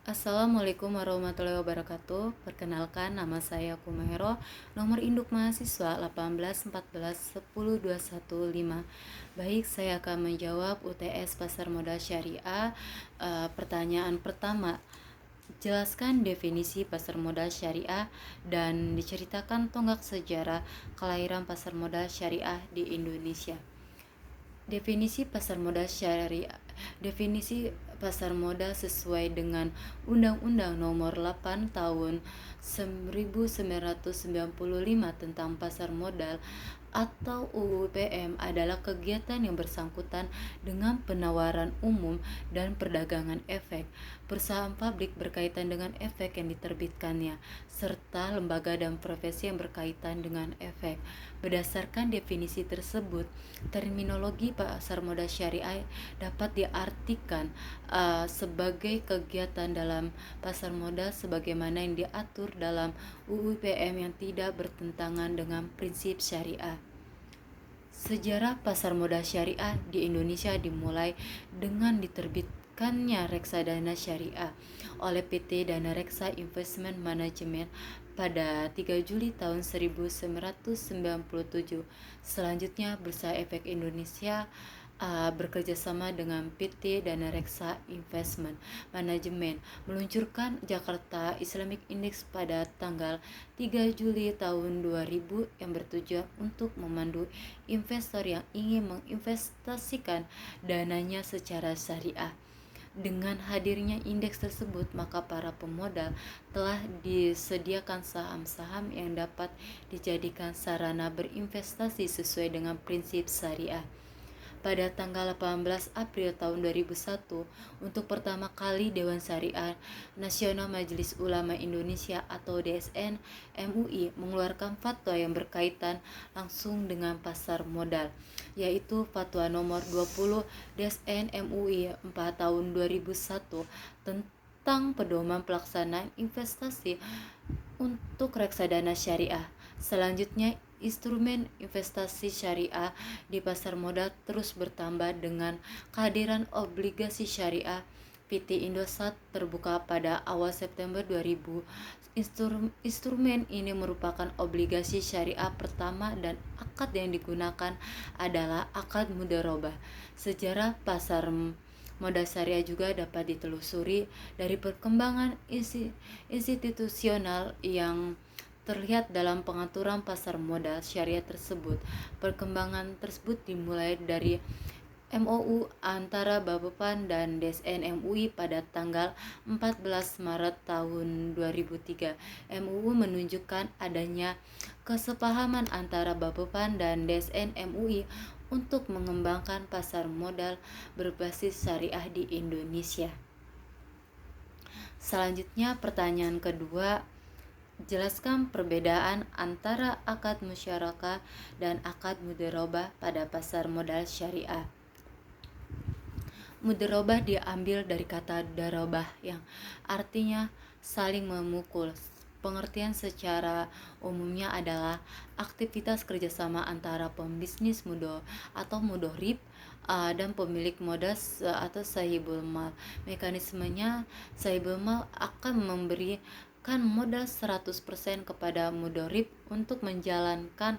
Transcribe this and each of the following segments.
Assalamualaikum warahmatullahi wabarakatuh. Perkenalkan, nama saya Kumahero. Nomor induk mahasiswa 18 14 10 215. Baik, saya akan menjawab UTS Pasar Modal Syariah. Pertanyaan pertama, jelaskan definisi pasar modal syariah dan diceritakan tonggak sejarah kelahiran pasar modal syariah di Indonesia. Definisi pasar modal syariah. Definisi pasar modal sesuai dengan Undang-Undang Nomor 8 Tahun 1995 tentang pasar modal atau UU PM adalah kegiatan yang bersangkutan dengan penawaran umum dan perdagangan efek perusahaan publik berkaitan dengan efek yang diterbitkannya, serta lembaga dan profesi yang berkaitan dengan efek. Berdasarkan definisi tersebut, terminologi pasar modal syariah dapat diartikan sebagai kegiatan dalam pasar modal sebagaimana yang diatur dalam UU PM yang tidak bertentangan dengan prinsip syariah. Sejarah pasar modal syariah di Indonesia dimulai dengan diterbitkannya reksadana syariah oleh PT Dana Reksa Investment Management pada 3 Juli tahun 1997. Selanjutnya, Bursa Efek Indonesia bekerjasama dengan PT Dana Reksa Investment Management meluncurkan Jakarta Islamic Index pada tanggal 3 Juli tahun 2000 yang bertujuan untuk memandu investor yang ingin menginvestasikan dananya secara syariah. Dengan hadirnya indeks tersebut, maka para pemodal telah disediakan saham-saham yang dapat dijadikan sarana berinvestasi sesuai dengan prinsip syariah. Pada tanggal 18 April tahun 2001, untuk pertama kali Dewan Syariah Nasional Majelis Ulama Indonesia atau DSN MUI mengeluarkan fatwa yang berkaitan langsung dengan pasar modal, yaitu Fatwa Nomor 20 DSN MUI 4 tahun 2001 tentang pedoman pelaksanaan investasi untuk reksadana syariah. Selanjutnya, instrumen investasi syariah di pasar modal terus bertambah dengan kehadiran obligasi syariah PT Indosat terbuka pada awal September 2000. Instrumen ini merupakan obligasi syariah pertama dan akad yang digunakan adalah akad mudharabah. Sejarah pasar modal syariah juga dapat ditelusuri dari perkembangan institusional yang terlihat dalam pengaturan pasar modal syariah tersebut. Perkembangan tersebut dimulai dari MOU antara Bapeptan dan DSN MUI pada tanggal 14 Maret tahun 2003. MOU menunjukkan adanya kesepahaman antara Bapeptan dan DSN MUI untuk mengembangkan pasar modal berbasis syariah di Indonesia. Selanjutnya, pertanyaan kedua, jelaskan perbedaan antara akad musyarakah dan akad mudharabah pada pasar modal syariah. Mudharabah diambil dari kata darabah yang artinya saling memukul. Pengertian secara umumnya adalah aktivitas kerjasama antara pembisnis atau mudharib dan pemilik modal atau sahibul mal. Mekanismenya, sahibul mal akan memberikan modal 100% kepada mudharib untuk menjalankan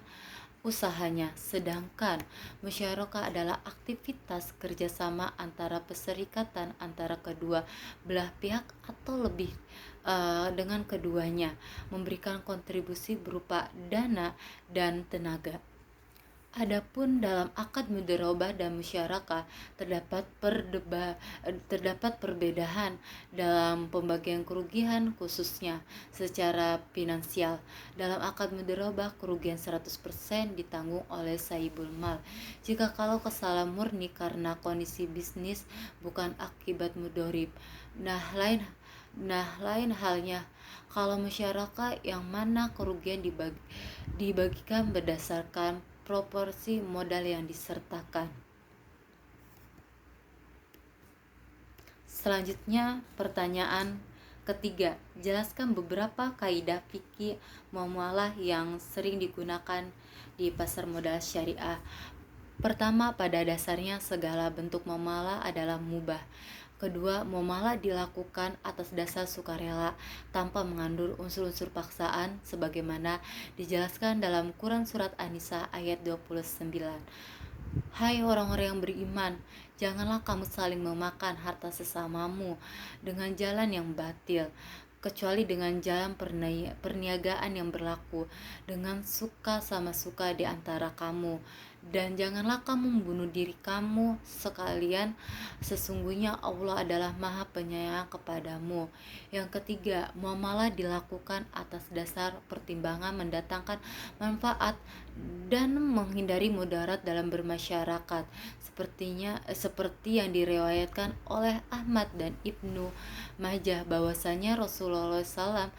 usahanya, sedangkan musyarakah adalah aktivitas kerjasama antara perserikatan antara kedua belah pihak atau lebih dengan keduanya memberikan kontribusi berupa dana dan tenaga. Adapun dalam akad mudharabah dan musyarakah terdapat perbedaan dalam pembagian kerugian khususnya secara finansial. Dalam akad mudharabah, kerugian 100% ditanggung oleh sahibul mal. Jika kalau kesalahan murni karena kondisi bisnis bukan akibat mudharib. Lain halnya kalau musyarakah yang mana kerugian dibagikan berdasarkan proporsi modal yang disertakan. Selanjutnya, pertanyaan ketiga, jelaskan beberapa kaidah fikih muamalah yang sering digunakan di pasar modal syariah. Pertama, pada dasarnya segala bentuk muamalah adalah mubah. Kedua, muamalah dilakukan atas dasar sukarela tanpa mengandung unsur-unsur paksaan sebagaimana dijelaskan dalam Quran Surat An-Nisa ayat 29. Hai orang-orang yang beriman, janganlah kamu saling memakan harta sesamamu dengan jalan yang batil, kecuali dengan jalan perniagaan yang berlaku dengan suka sama suka di antara kamu. Dan janganlah kamu membunuh diri kamu sekalian, sesungguhnya Allah adalah Maha Penyayang kepadamu. Yang ketiga, muamalah dilakukan atas dasar pertimbangan mendatangkan manfaat dan menghindari mudarat dalam bermasyarakat, seperti yang diriwayatkan oleh Ahmad dan Ibnu Majah bahwasanya Rasulullah SAW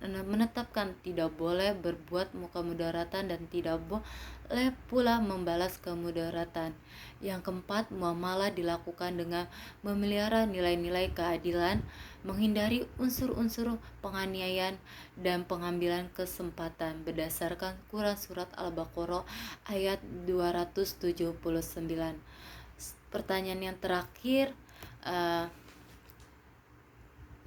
menetapkan tidak boleh berbuat muka mudaratan dan tidak boleh pula membalas kemudaratan. Yang keempat, muamalah dilakukan dengan memelihara nilai-nilai keadilan, menghindari unsur-unsur penganiayaan dan pengambilan kesempatan berdasarkan Quran Surat Al-Baqarah ayat 279. Pertanyaan yang terakhir,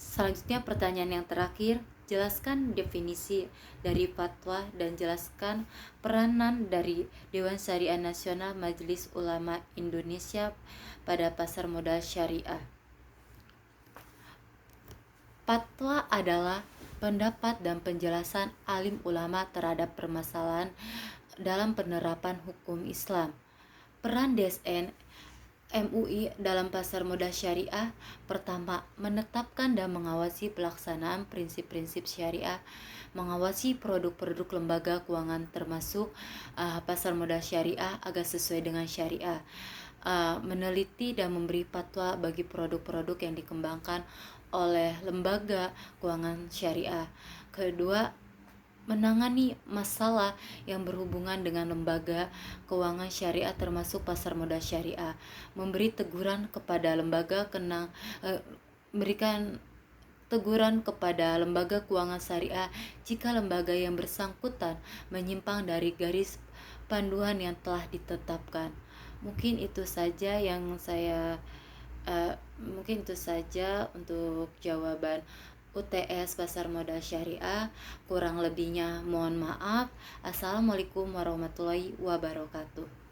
selanjutnya pertanyaan yang terakhir, jelaskan definisi dari fatwa dan jelaskan peranan dari Dewan Syariah Nasional Majelis Ulama Indonesia pada pasar modal syariah. Fatwa adalah pendapat dan penjelasan alim ulama terhadap permasalahan dalam penerapan hukum Islam. Peran DSN MUI dalam pasar modal syariah: pertama, menetapkan dan mengawasi pelaksanaan prinsip-prinsip syariah, mengawasi produk-produk lembaga keuangan termasuk pasar modal syariah agar sesuai dengan syariah, meneliti dan memberi fatwa bagi produk-produk yang dikembangkan oleh lembaga keuangan syariah. Kedua, menangani masalah yang berhubungan dengan lembaga keuangan syariah termasuk pasar modal syariah, memberi teguran kepada memberikan teguran kepada lembaga keuangan syariah jika lembaga yang bersangkutan menyimpang dari garis panduan yang telah ditetapkan. Mungkin itu saja untuk jawaban UTS Pasar Modal Syariah. Kurang lebihnya mohon maaf. Assalamualaikum warahmatullahi wabarakatuh.